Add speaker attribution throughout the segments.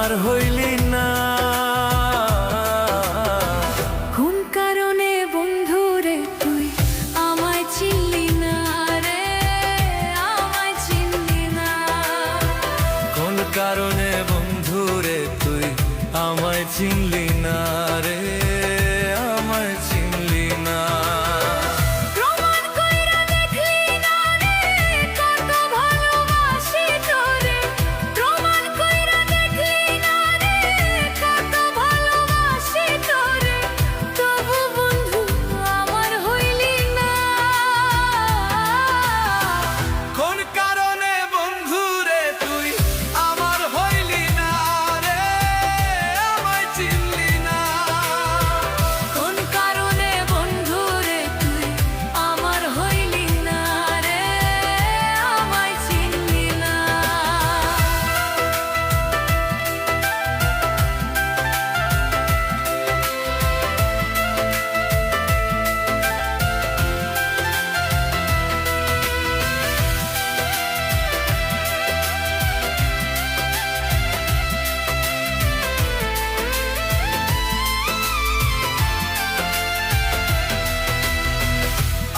Speaker 1: আমার হইলি না।
Speaker 2: কোন কারণে বন্ধুরে তুই আমায় চিনলি না রে, আমায় চিনলি না।
Speaker 1: কোন কারণে বন্ধুরে তুই আমায় চিনলি না রে, আমায় চিনলি না।
Speaker 2: প্রমাণ কইরা দেখলি না রে, কত ভালোবাসি তোরে। প্রমাণ কইরা দেখলি না রে, কত ভালোবাসি তোরে। তবু বন্ধু আমার হইলি না।
Speaker 1: কোন কারণে বন্ধুরে তুই আমার হইলি না রে, আমায় চিনলি না।
Speaker 2: কোন কারণে বন্ধুরে তুই আমার হইলি না রে, আমায় চিনলি না।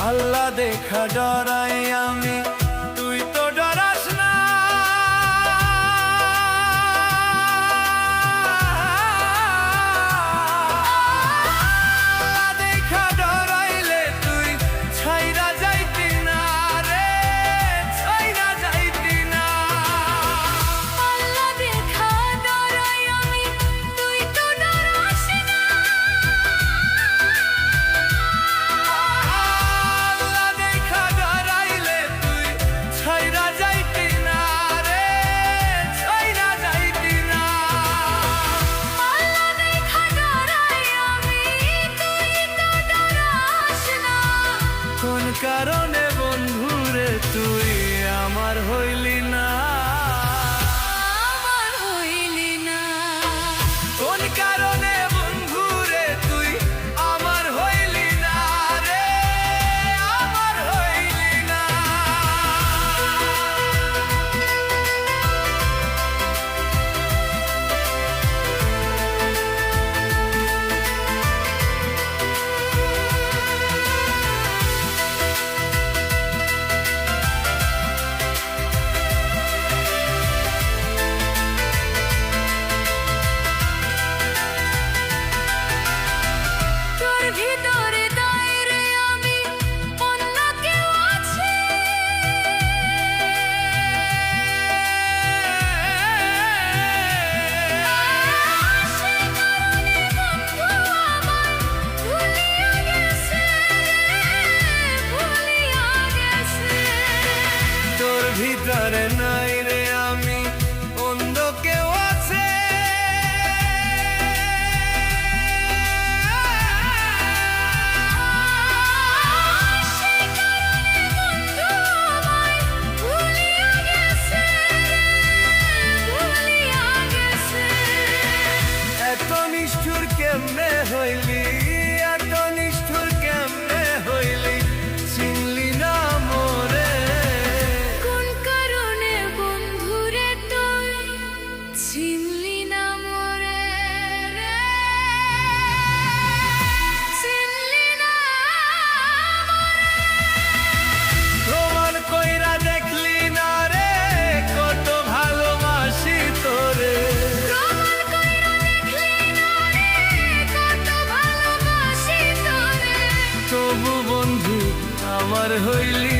Speaker 1: আল্লাহ দেখা ডরাই আমি, তুই তো ডরাস না। আল্লাহ দেখা ডরাইলে তুই ছাইরা যাইতি না রে, ছাইরা যাইতি না।
Speaker 2: আল্লাহ দেখা ডরাই আমি, তুই তো ডরাস না।
Speaker 1: আল্লাহ দেখা ডরাইলে তুই ছাইরা যাইতি না রে, ছাইরা যাইতি না।
Speaker 2: আল্লাহ দেখা ডরাই আমি, তুই তো ডরাস না।
Speaker 1: কোন কারণে বন্ধুরে তুই আমার হইলি না,
Speaker 2: আমার হইলি না।
Speaker 1: কোন কারণে বন্ধুরে তুই আমার হইলি না রে, আমার হইলি না।
Speaker 2: তোর ভিতরে দাঁড়িয়ে আমি, অন্য কেউ আছে। সেই কারণে বন্ধু আমায় ভুলিয়া গেছে রে, ভুলিয়া গেছে।
Speaker 1: তোর ভিতরে নাই রে আমি, অন্ধ কেউ আছে।
Speaker 2: সেই কারণে বন্ধু আমায় ভুলিয়া গেছে রে, ভুলিয়া গেছে।
Speaker 1: এত নিষ্ঠুর কেমনে হইলি, এত নিষ্ঠুর কেমনে হইলি, চিনলি না মোরে।
Speaker 2: কোন কারণে বন্ধুরে তুই চিনলি না মোরে রে, চিনলি না মোরে।
Speaker 1: প্রমাণ কইরা দেখলি না রে, কত ভালোবাসি তোরে।
Speaker 2: প্রমাণ কইরা দেখলি না রে, কত ভালোবাসি তোরে।
Speaker 1: তবু বন্ধু আমার হইলি